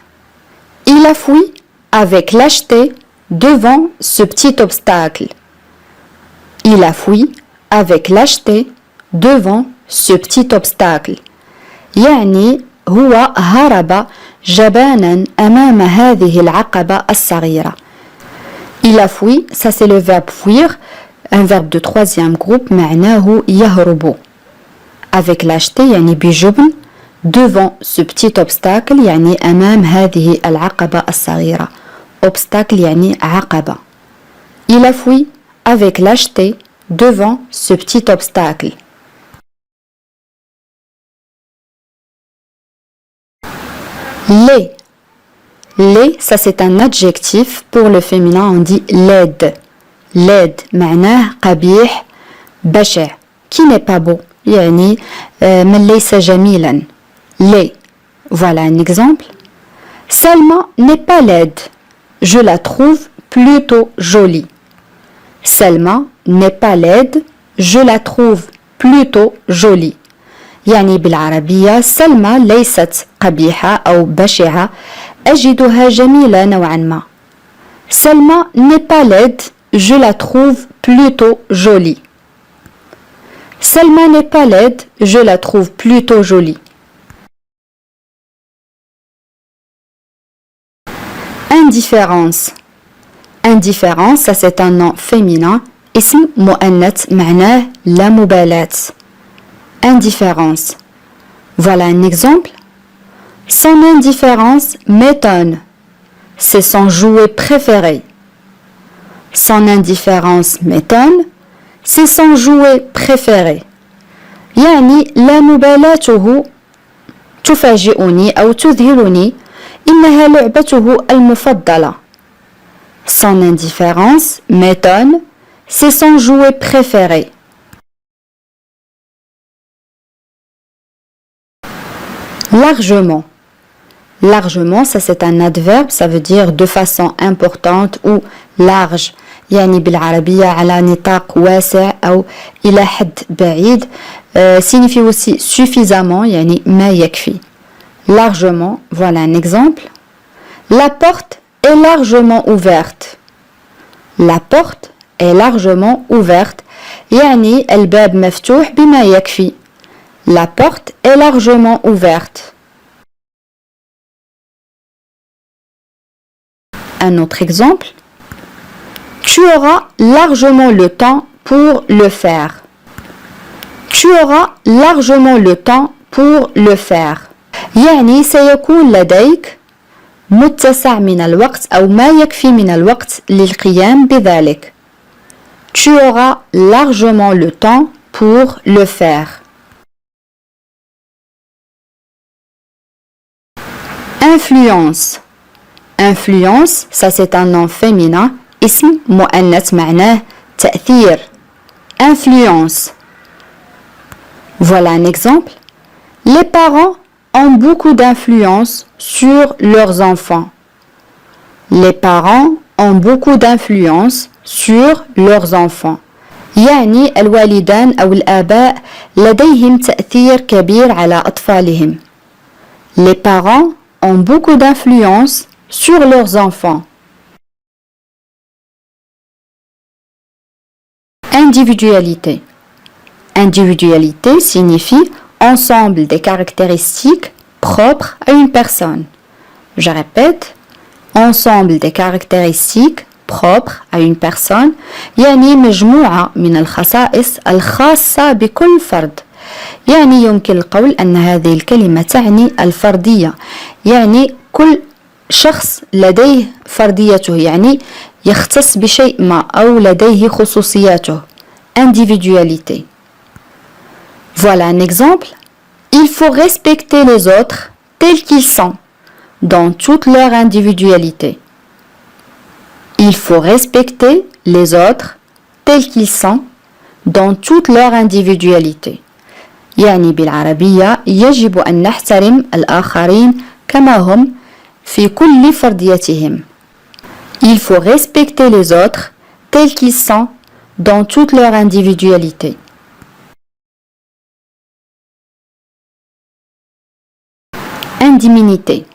Il a fui avec lâcheté devant ce petit obstacle. Il a fui avec lâcheté devant ce petit obstacle. يعني هو هرب جبانا أمام هذه العقبة الصغيرة. Il a fui, ça c'est le verbe fuir, un verbe de troisième groupe معناه يهرب. avec l'acheter يعني بجبن devant ce petit obstacle يعني أمام هذه العقبة الصغيرة. Obstacle يعني عقبة. Il a fui avec l'acheter devant ce petit obstacle. Les, ça c'est un adjectif. Pour le féminin, on dit laide. Laide, معناه قبيح بشع. Qui n'est pas beau. يعني من ليس جميلا. Les. Voilà un exemple. Salma n'est pas laide. Je la trouve plutôt jolie. Salma n'est pas laide. Je la trouve plutôt jolie. يعني بالعربية سلمى ليست قبيحة أو بشعة أجدها جميلة نوعا ما. Salma n'est pas laide, je la trouve plutôt jolie. Salma n'est pas laide, je la trouve plutôt jolie. Indifférence. Indifférence, ça c'est un nom féminin. اسم مؤنث معناه لا مبالاة. Indifférence. Voilà un exemple. Son indifférence m'étonne. C'est son jouet préféré. Son indifférence m'étonne. C'est son jouet préféré. يعني لا مبالاته تفاجئني أو تذهلني. إنها لعبته المفضلة. Son indifférence m'étonne. C'est son jouet préféré. Largement. Largement, ça c'est un adverbe, ça veut dire de façon importante ou large. يعني بالعربية على نطاق واسع أو إلى حد بعيد. Signifie aussi suffisamment, يعني ما يكفي. Largement, voilà un exemple. La porte est largement ouverte. La porte est largement ouverte. يعني الباب مفتوح بما يكفي. La porte est largement ouverte. Un autre exemple. Tu auras largement le temps pour le faire. Tu auras largement le temps pour le faire. يعني سيكون لديك متسع من الوقت أو ما يكفي من الوقت للقيام بذلك. Tu auras largement le temps pour le faire. Influence. Influence, ça c'est un nom féminin. اسم مؤنث معناه تأثير. Influence. Voilà un exemple. Les parents ont beaucoup d'influence sur leurs enfants. Les parents ont beaucoup d'influence sur leurs enfants. يعني الوالدان أو الآباء لديهم تأثير كبير على أطفالهم. Les parents ont beaucoup d'influence sur leurs enfants. Individualité. Individualité signifie ensemble des caractéristiques propres à une personne. Je répète, ensemble des caractéristiques propres à une personne. يعني مجموعة من الخصائص الخاصة بكل فرد. يعني يمكن القول أن هذه الكلمة تعني الفردية. يعني كل شخص لديه فرديته، يعني يختص بشيء ما أو لديه خصوصياته. Individualité. Voilà un exemple. Il faut respecter les autres tels qu'ils sont, dans toute leur individualité. Il faut respecter les autres tels qu'ils sont, dans toute leur individualité. يعني بالعربية يجب أن نحترم الآخرين كما هم في كل فرديتهم. Il faut respecter les autres tels qu'ils sont, dans toute leur individualité. Indiminité.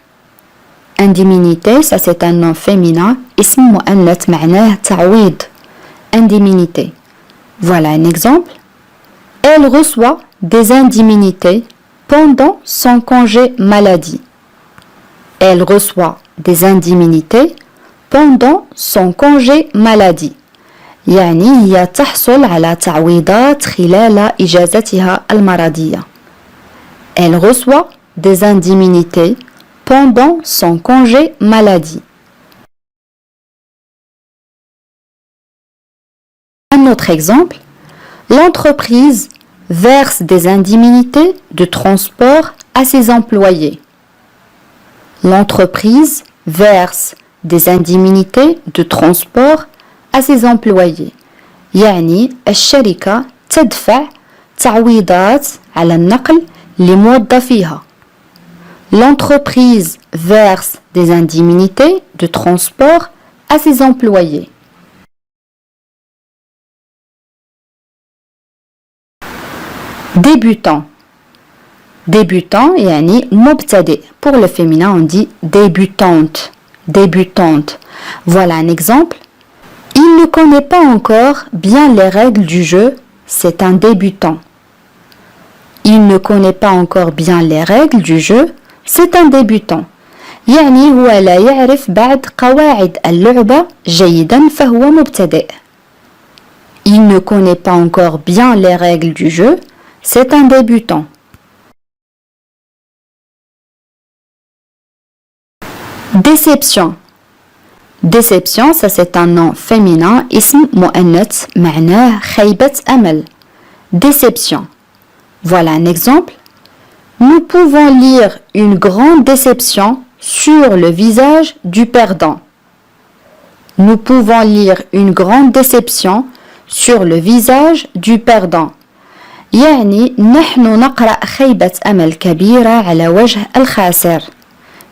Indiminité, ça c'est un nom féminin. اسم مؤنث معناه تعويض. Indiminité. Voilà un exemple. Elle reçoit des indemnités pendant son congé maladie. Elle reçoit des indemnités pendant son congé maladie. يعني هي تحصل على تعويضات خلال إجازتها المرضية. Elle reçoit des indemnités pendant son congé maladie. Un autre exemple, l'entreprise verse des indemnités de transport à ses employés. L'entreprise verse des indemnités de transport à ses employés. يعني الشركة تدفع تعويضات على النقل لموظفيها. L'entreprise verse des indemnités de transport à ses employés. Débutant. Débutant يعني مبتدئ. Pour le féminin, on dit débutante. Débutante. Voilà un exemple. Il ne connaît pas encore bien les règles du jeu. C'est un débutant. Il ne connaît pas encore bien les règles du jeu. C'est un débutant. يعني هو لا يعرف بعد قواعد اللعبة جيدا فهو مبتدئ. Il ne connaît pas encore bien les règles du jeu. C'est un débutant. Déception. Déception, ça c'est un nom féminin, اسم مؤنث معناه خيبة أمل. Déception. Voilà un exemple. Nous pouvons lire une grande déception sur le visage du perdant. Nous pouvons lire une grande déception sur le visage du perdant. يعني نحن نقرأ خيبة أمل كبيرة على وجه الخاسر.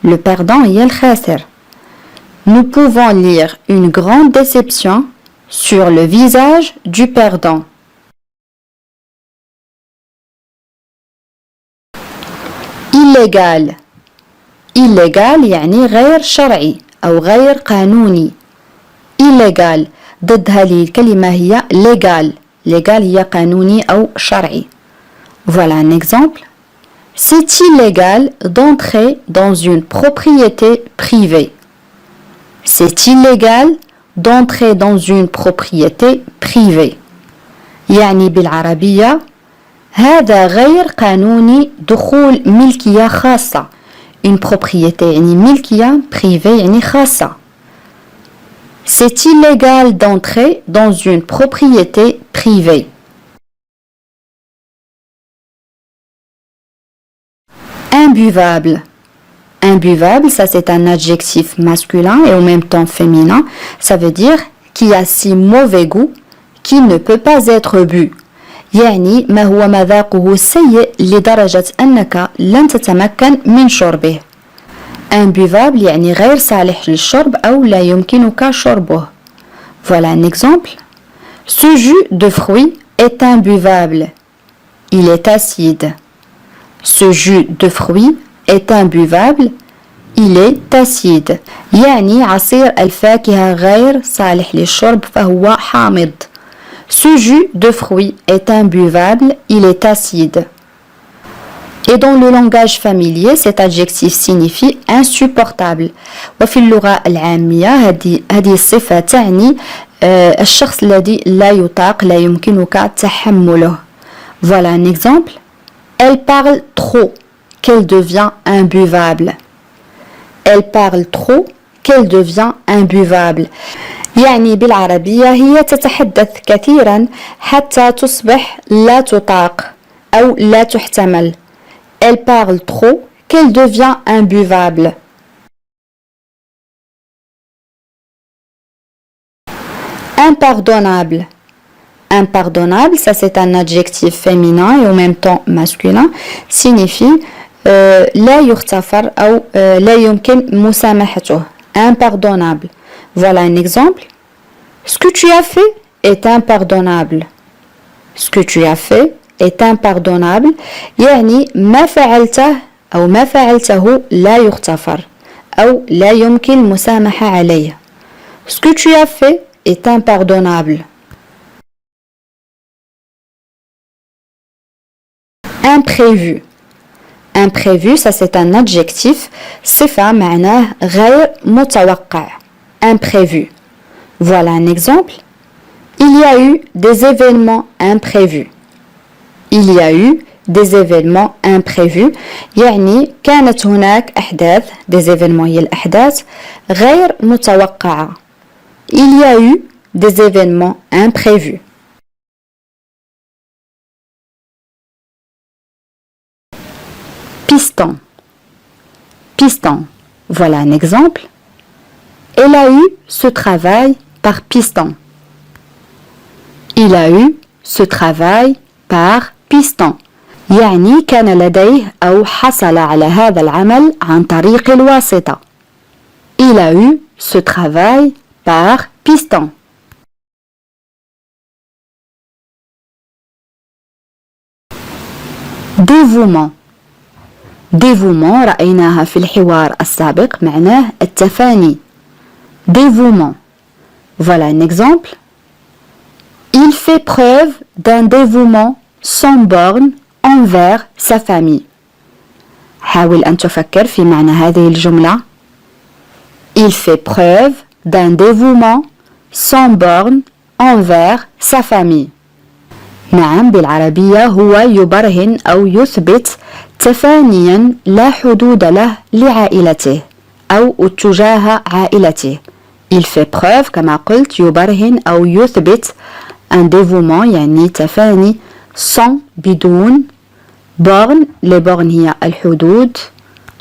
Le perdant est le khasir. Nous pouvons lire une grande déception sur le visage du perdant. Illégal. Illégal يعني غير شرعي أو غير قانوني. Illégal ضد هذه الكلمة هي légal. Légal هي قانوني أو شرعي. Voilà un exemple. C'est illégal d'entrer dans une propriété privée. C'est illégal d'entrer dans une propriété privée. يعني بالعربية هذا غير قانوني دخول ملكية خاصة. Une propriété يعني ملكية privée يعني خاصة. C'est illégal d'entrer dans une propriété privée. Imbuvable. Imbuvable, ça c'est un adjectif masculin et en même temps féminin. Ça veut dire qui a si mauvais goût qu'il ne peut pas être bu. يعني ما هو مذاقه سيء لدرجة أنك لن تتمكن من شربه. Imbuvable يعني غير صالح للشرب أو لا يمكنك شربه. Voilà un exemple. Ce jus de fruits est imbuvable. Il est acide. Ce jus de fruits est imbuvable. Il est acide. يعني عصير الفاكهة غير صالح للشرب فهو حامض. Ce jus de fruits est imbuvable. Il est acide. Et dans le langage familier, cet adjectif signifie insupportable. وفي اللغة العامية هذه الصفة تعني الشخص الذي لا يطاق لا يمكنك تحمله. Voilà un exemple. Elle parle trop, qu'elle devient imbuvable. Elle parle trop, qu'elle devient imbuvable. يعني بالعربية هي تتحدث كثيرا حتى تصبح لا تطاق أو لا تحتمل. Elle parle trop, qu'elle devient imbuvable. Impardonnable. Impardonnable, ça c'est un adjectif féminin et en même temps masculin, signifie لا يغتفر أو لا يمكن مسامحته. Impardonnable. Voilà un exemple. Ce que tu as fait est impardonnable. Ce que tu as fait est impardonnable. يعني ما فعلته أو ما فعلته لا يغتفر أو لا يمكن المسامحة عليه. Ce que tu as fait est impardonnable. Imprévu. Imprévu, ça c'est un adjectif. صفة معناه غير متوقع. Imprévu. Voilà un exemple. Il y a eu des événements imprévus. Il y a eu des événements imprévus يعني كانت هناك أحداث des événements هي الأحداث غير متوقعة. Il y a eu des événements imprévus. Piston. Piston. Voilà un exemple. Elle a eu ce travail par piston. Il a eu ce travail par piston. يعني كان لديه أو حصل على هذا العمل عن طريق الواسطة. Il a eu ce travail par piston. Dévouement. Dévouement رأيناها في الحوار السابق معناه التفاني. Dévouement. Voilà un exemple. Il fait preuve d'un dévouement sans borne envers sa famille. حاول أن تفكر في معنى هذه الجملة. Il fait preuve d'un dévouement sans borne envers sa famille. نعم بالعربية هو يبرهن أو يثبت تفانيا لا حدود له لعائلته أو تجاه عائلته. Il fait preuve كما قلت يبرهن أو يثبت un dévouement يعني تفاني sans بدون borne les bornes هي الحدود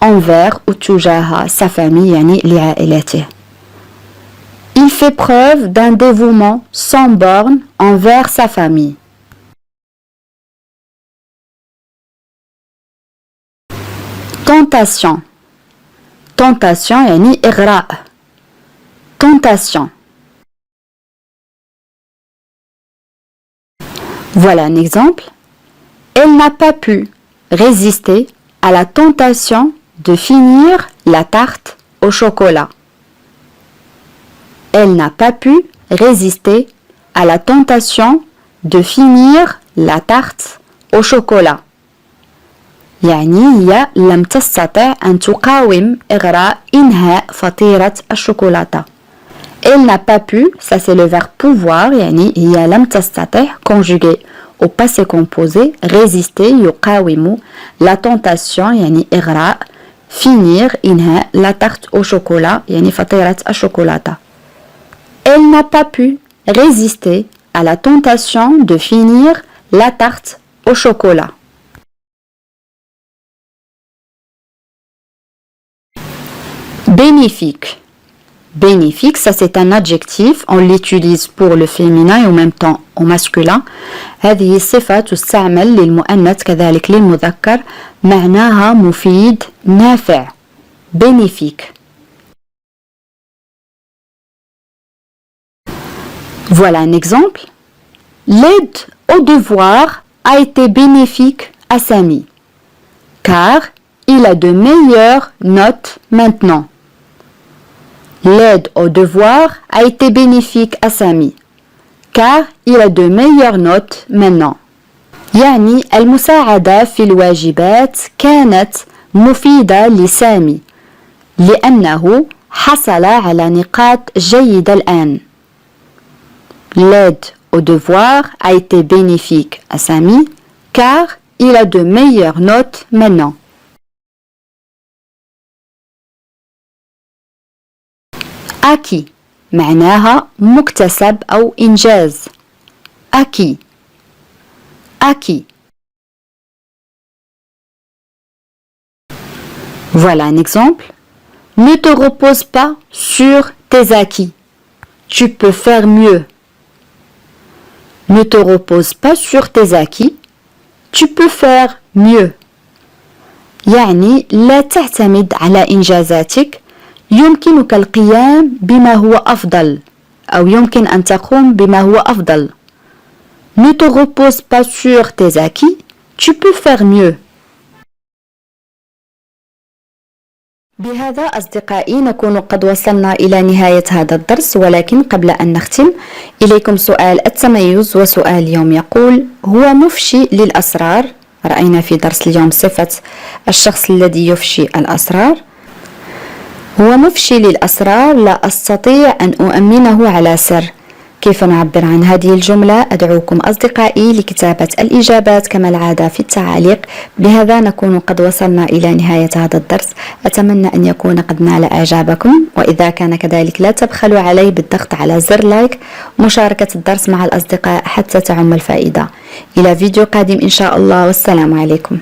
envers تجاه sa famille يعني لعائلته. Il fait preuve d'un dévouement sans borne envers sa famille. Tentation. Tentation يعني إغراء. Tentation. Voilà un exemple. Elle n'a pas pu résister à la tentation de finir la tarte au chocolat. Elle n'a pas pu résister à la tentation de finir la tarte au chocolat. يعني هي لم تستطع أن تقاوم إغراء إنهاء فطيرة الشوكولاتة. Elle n'a pas pu, ça c'est le verbe pouvoir يعني هي لم تستطع conjugué au passé composé résister يقاوم la tentation يعني إغراء finir إنهاء la tarte au chocolat يعني فطيرة الشوكولاتة. Elle n'a pas pu résister à la tentation de finir la tarte au chocolat. Bénéfique. Bénéfique, ça c'est un adjectif, on l'utilise pour le féminin et en même temps au masculin. هذه الصفة تستعمل للمؤنث كذلك للمذكر معناها مفيد نافع. Bénéfique. Voilà un exemple. L'aide au devoir a été bénéfique à Samy, car il a de meilleures notes maintenant. L'aide au devoir a été bénéfique à Samy, car il a de meilleures notes maintenant. يعني المساعدة في الواجبات كانت مفيدة لسامي لأنه حصل على نقاط جيدة الآن. L'aide au devoir a été bénéfique à Samy, car il a de meilleures notes maintenant. Acquis معناها مكتسب أو إنجاز. Acquis. Acquis. Voilà un exemple. Ne te repose pas sur tes acquis. Tu peux faire mieux. Ne te repose pas sur tes acquis. Tu peux faire mieux. يعني لا تعتمد على إنجازاتك. يمكنك القيام بما هو أفضل أو يمكن أن تقوم بما هو أفضل. Ne te repose pas sur tes acquis. Tu peux faire mieux. بهذا أصدقائي نكون قد وصلنا إلى نهاية هذا الدرس، ولكن قبل أن نختم إليكم سؤال التميز. وسؤال اليوم يقول: هو مفشي للأسرار. رأينا في درس اليوم صفة الشخص الذي يفشي الأسرار. هو مفشي للأسرار، لا أستطيع أن أؤمنه على سر. كيف نعبر عن هذه الجملة؟ أدعوكم أصدقائي لكتابة الإجابات كما العادة في التعاليق. بهذا نكون قد وصلنا إلى نهاية هذا الدرس. أتمنى أن يكون قد نال إعجابكم، وإذا كان كذلك لا تبخلوا علي بالضغط على زر لايك ومشاركة الدرس مع الأصدقاء حتى تعم الفائدة. إلى فيديو قادم إن شاء الله، والسلام عليكم.